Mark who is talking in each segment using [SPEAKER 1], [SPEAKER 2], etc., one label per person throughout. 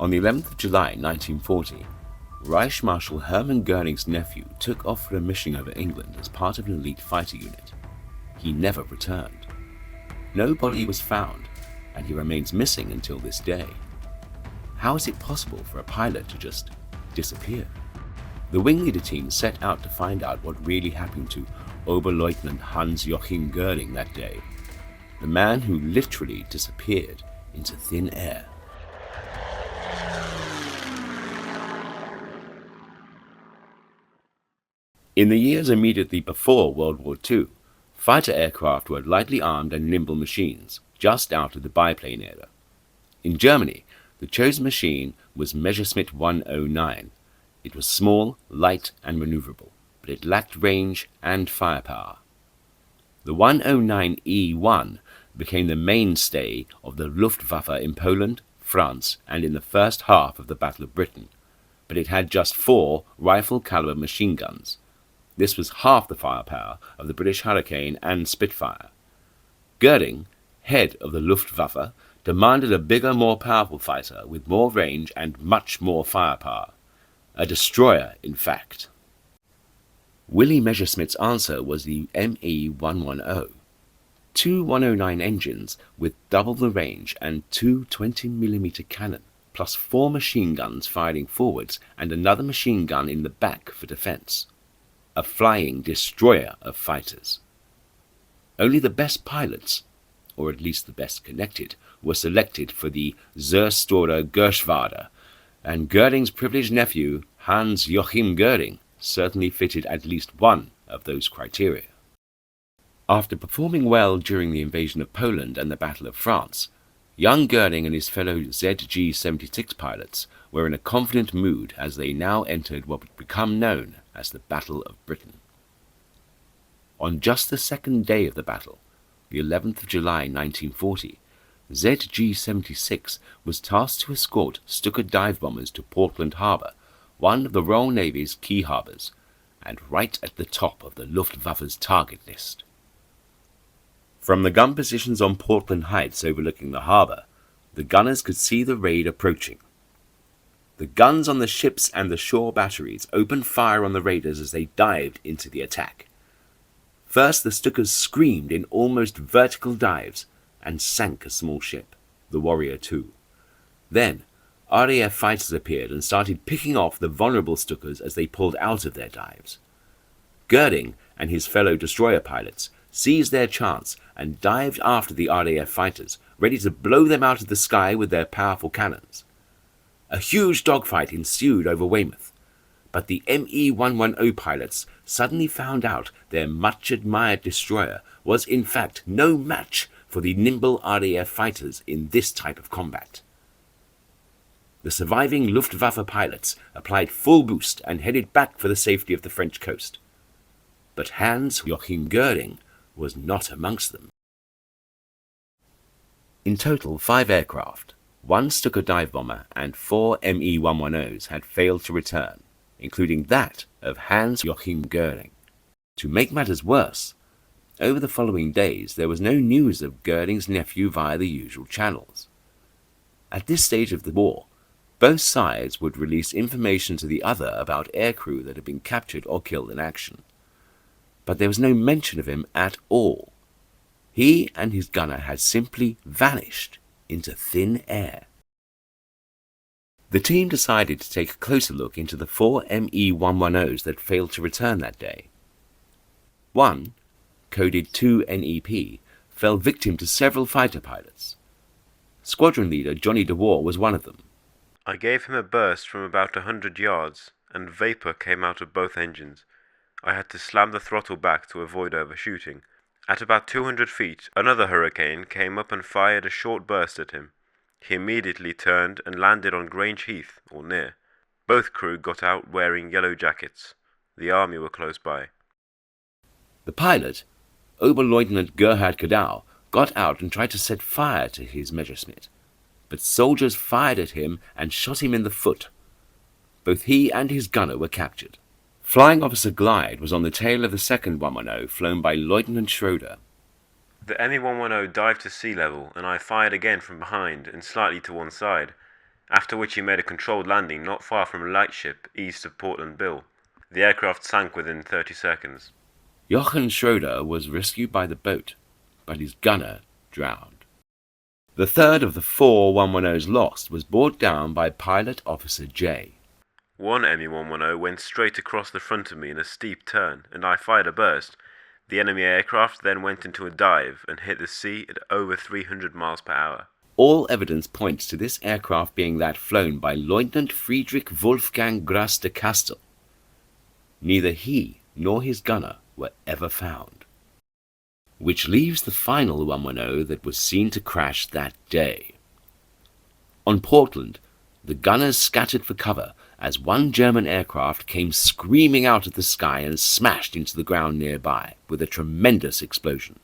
[SPEAKER 1] On the 11th of July 1940, Reich Marshal Herman Goering's nephew took off for a mission over England as part of an elite fighter unit. He never returned. No body was found, and he remains missing until this day. How is it possible for a pilot to just disappear? The Wingleader team set out to find out what really happened to Oberleutnant Hans Joachim Goering that day, the man who literally disappeared into thin air. In the years immediately before World War II, fighter aircraft were lightly armed and nimble machines, just out of the biplane era. In Germany, the chosen machine was Messerschmitt 109. It was small, light, and maneuverable, but it lacked range and firepower. The 109E1 became the mainstay of the Luftwaffe in Poland, France, and in the first half of the Battle of Britain, but it had just 4 rifle-caliber machine guns. This was half the firepower of the British Hurricane and Spitfire. Goering, head of the Luftwaffe, demanded a bigger, more powerful fighter with more range and much more firepower. A destroyer, in fact. Willy Messerschmitt's answer was the Me110. 2 109 engines with double the range and 2 20mm cannon, plus 4 machine guns firing forwards and another machine gun in the back for defense. A flying destroyer of fighters. Only the best pilots, or at least the best connected, were selected for the Zerstorer Geschwader, and Goering's privileged nephew, Hans Joachim Goering, certainly fitted at least one of those criteria. After performing well during the invasion of Poland and the Battle of France, young Goering and his fellow ZG-76 pilots were in a confident mood as they now entered what would become known as the Battle of Britain. On just the second day of the battle, the 11th of July 1940, ZG-76 was tasked to escort Stuka dive bombers to Portland Harbour, one of the Royal Navy's key harbours, and right at the top of the Luftwaffe's target list. From the gun positions on Portland Heights overlooking the harbour, the gunners could see the raid approaching. The guns on the ships and the shore batteries opened fire on the raiders as they dived into the attack. First, the Stukas screamed in almost vertical dives and sank a small ship, the Warrior II. Then, RAF fighters appeared and started picking off the vulnerable Stukas as they pulled out of their dives. Goering and his fellow destroyer pilots seized their chance and dived after the RAF fighters, ready to blow them out of the sky with their powerful cannons. A huge dogfight ensued over Weymouth, but the Me110 pilots suddenly found out their much-admired destroyer was in fact no match for the nimble RAF fighters in this type of combat. The surviving Luftwaffe pilots applied full boost and headed back for the safety of the French coast. But Hans Joachim Goering was not amongst them. In total, 5 aircraft, 1 Stuka dive bomber and 4 Me110s had failed to return, including that of Hans Joachim Goering. To make matters worse, over the following days there was no news of Goering's nephew via the usual channels. At this stage of the war, both sides would release information to the other about aircrew that had been captured or killed in action. But there was no mention of him at all. He and his gunner had simply vanished into thin air. The team decided to take a closer look into the 4 Me110s that failed to return that day. One, coded 2NEP, fell victim to several fighter pilots. Squadron leader Johnny DeWar was one of them.
[SPEAKER 2] I gave him a burst from about 100 yards, and vapour came out of both engines. I had to slam the throttle back to avoid overshooting. At about 200 feet, another Hurricane came up and fired a short burst at him. He immediately turned and landed on Grange Heath, or near. Both crew got out wearing yellow jackets. The army were close by.
[SPEAKER 1] The pilot, Oberleutnant Gerhard Kadau, got out and tried to set fire to his Messerschmitt, but soldiers fired at him and shot him in the foot. Both he and his gunner were captured. Flying Officer Glide was on the tail of the second 110 flown by Lieutenant Schroeder.
[SPEAKER 2] The Me110 dived to sea level, and I fired again from behind and slightly to one side. after which he made a controlled landing not far from a lightship east of Portland Bill. The aircraft sank within 30 seconds.
[SPEAKER 1] Jochen Schroeder was rescued by the boat, but his gunner drowned. The third of the 4 110s lost was brought down by Pilot Officer J.
[SPEAKER 2] One Me110 went straight across the front of me in a steep turn, and I fired a burst. The enemy aircraft then went into a dive and hit the sea at over 300 miles per hour.
[SPEAKER 1] All evidence points to this aircraft being that flown by Lieutenant Friedrich Wolfgang Grass de Castel. Neither he nor his gunner were ever found. Which leaves the final 110 that was seen to crash that day. On Portland, the gunners scattered for cover as one German aircraft came screaming out of the sky and smashed into the ground nearby with a tremendous explosion.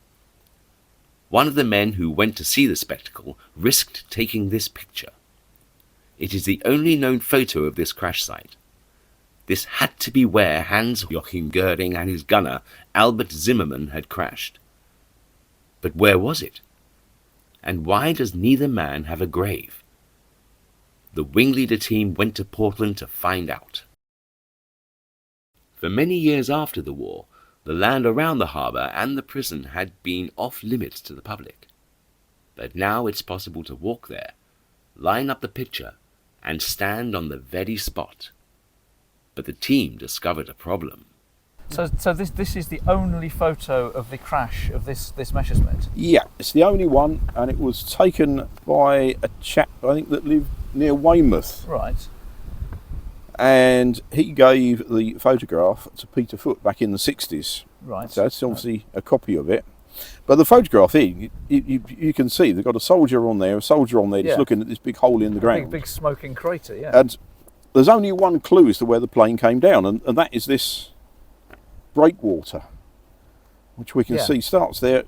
[SPEAKER 1] One of the men who went to see the spectacle risked taking this picture. It is the only known photo of this crash site. This had to be where Hans Joachim Goering and his gunner, Albert Zimmermann, had crashed. But where was it? And why does neither man have a grave? The Wingleader team went to Portland to find out. For many years after the war, the land around the harbour and the prison had been off limits to the public. But now it's possible to walk there, line up the picture, and stand on the very spot. But the team discovered a problem.
[SPEAKER 3] So this is the only photo of the crash of this Messerschmitt?
[SPEAKER 4] Yeah, it's the only one, and it was taken by a chap, I think, that lived near Weymouth.
[SPEAKER 3] Right.
[SPEAKER 4] And he gave the photograph to Peter Foote back in the 60s.
[SPEAKER 3] Right.
[SPEAKER 4] So that's obviously a copy of it. But the photograph here, you can see they've got a soldier on there just looking at this big hole in the ground.
[SPEAKER 3] Big smoking crater, yeah.
[SPEAKER 4] And there's only one clue as to where the plane came down, and that is this breakwater, which we can see starts there,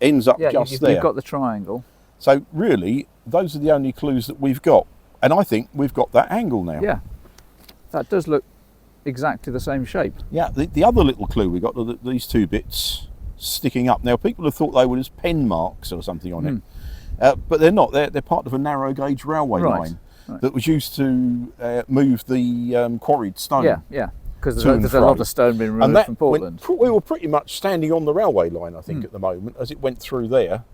[SPEAKER 4] ends up just there.
[SPEAKER 3] You've got the triangle.
[SPEAKER 4] So really, those are the only clues that we've got. And I think we've got that angle now.
[SPEAKER 3] Yeah. That does look exactly the same shape.
[SPEAKER 4] Yeah, the other little clue we got are these two bits sticking up. Now, people have thought they were just pen marks or something on it, but they're not. They're part of a narrow gauge railway line that was used to move the quarried stone.
[SPEAKER 3] Yeah, because there's a lot of stone being removed from Portland.
[SPEAKER 4] We were pretty much standing on the railway line, I think, at the moment, as it went through there.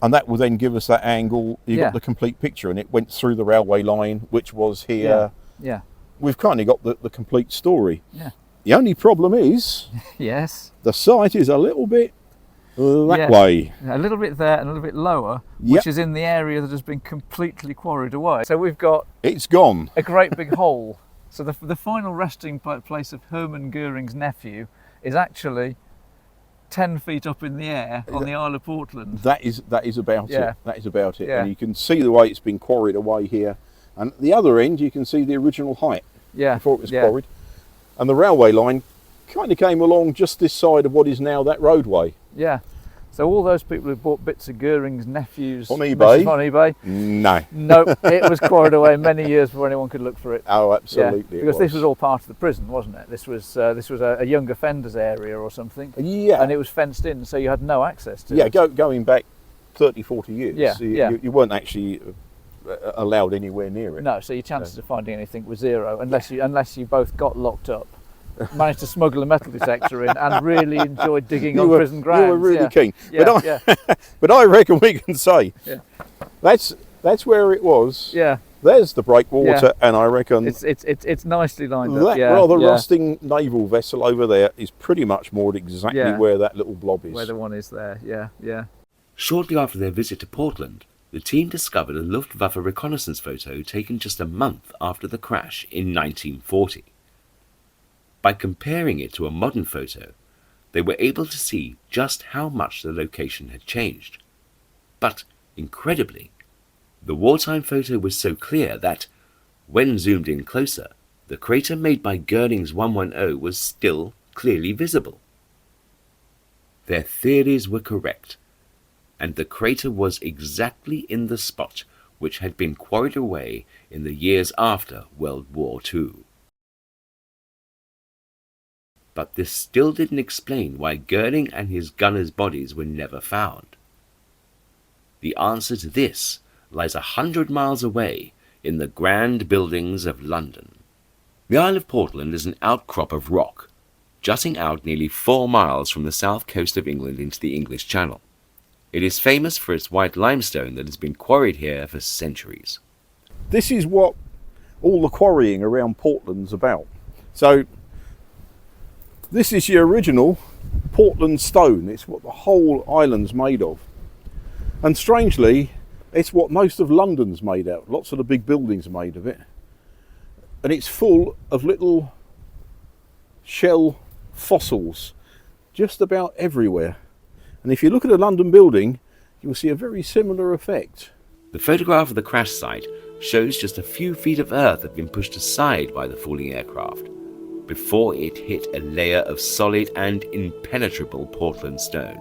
[SPEAKER 4] And that will then give us that angle. You got the complete picture, and it went through the railway line, which was here.
[SPEAKER 3] Yeah.
[SPEAKER 4] We've kind of got the complete story.
[SPEAKER 3] Yeah.
[SPEAKER 4] The only problem is,
[SPEAKER 3] yes,
[SPEAKER 4] the site is a little bit that way.
[SPEAKER 3] A little bit there and a little bit lower, which is in the area that has been completely quarried away. So we've got...
[SPEAKER 4] It's gone.
[SPEAKER 3] A great big hole. So the final resting place of Herman Goering's nephew is actually 10 feet up in the air on the Isle of Portland.
[SPEAKER 4] That is about it. That is about it.
[SPEAKER 3] Yeah.
[SPEAKER 4] And you can see the way it's been quarried away here. And at the other end, you can see the original height before it was quarried. And the railway line kind of came along just this side of what is now that roadway.
[SPEAKER 3] Yeah. So all those people who bought bits of Goering's nephew's
[SPEAKER 4] on eBay?
[SPEAKER 3] No, it was quarried away many years before anyone could look for it.
[SPEAKER 4] Oh, absolutely.
[SPEAKER 3] Because this was all part of the prison, wasn't it? This was a young offenders area or something.
[SPEAKER 4] Yeah.
[SPEAKER 3] And it was fenced in, so you had no access to it.
[SPEAKER 4] Going back 30, 40 years. You weren't actually allowed anywhere near it.
[SPEAKER 3] No, so your chances of finding anything were zero, unless you both got locked up, managed to smuggle a metal detector in, and really enjoyed digging on prison grounds.
[SPEAKER 4] You were really keen.
[SPEAKER 3] Yeah,
[SPEAKER 4] but I reckon we can say that's where it was.
[SPEAKER 3] Yeah.
[SPEAKER 4] There's the breakwater, and I reckon
[SPEAKER 3] it's nicely lined up.
[SPEAKER 4] That rather rusting naval vessel over there is pretty much moored exactly where that little blob is.
[SPEAKER 3] Where the one is there. Yeah.
[SPEAKER 1] Shortly after their visit to Portland, the team discovered a Luftwaffe reconnaissance photo taken just a month after the crash in 1940. By comparing it to a modern photo, they were able to see just how much the location had changed. But, incredibly, the wartime photo was so clear that, when zoomed in closer, the crater made by Goering's 110 was still clearly visible. Their theories were correct, and the crater was exactly in the spot which had been quarried away in the years after World War II. But this still didn't explain why Goering and his gunners' bodies were never found. The answer to this lies 100 miles away in the grand buildings of London. The Isle of Portland is an outcrop of rock, jutting out nearly 4 miles from the south coast of England into the English Channel. It is famous for its white limestone that has been quarried here for centuries.
[SPEAKER 4] This is what all the quarrying around Portland's about. So this is your original Portland stone. It's what the whole island's made of. And strangely, it's what most of London's made out of. Lots of the big buildings are made of it. And it's full of little shell fossils just about everywhere. And if you look at a London building, you'll see a very similar effect.
[SPEAKER 1] The photograph of the crash site shows just a few feet of earth had been pushed aside by the falling aircraft before it hit a layer of solid and impenetrable Portland stone.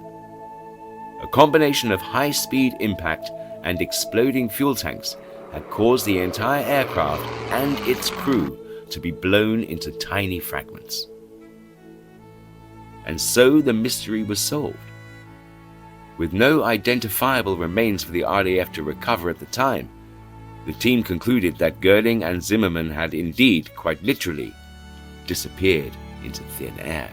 [SPEAKER 1] A combination of high-speed impact and exploding fuel tanks had caused the entire aircraft and its crew to be blown into tiny fragments. And so the mystery was solved. With no identifiable remains for the RAF to recover at the time, the team concluded that Goering and Zimmermann had indeed, quite literally, disappeared into thin air.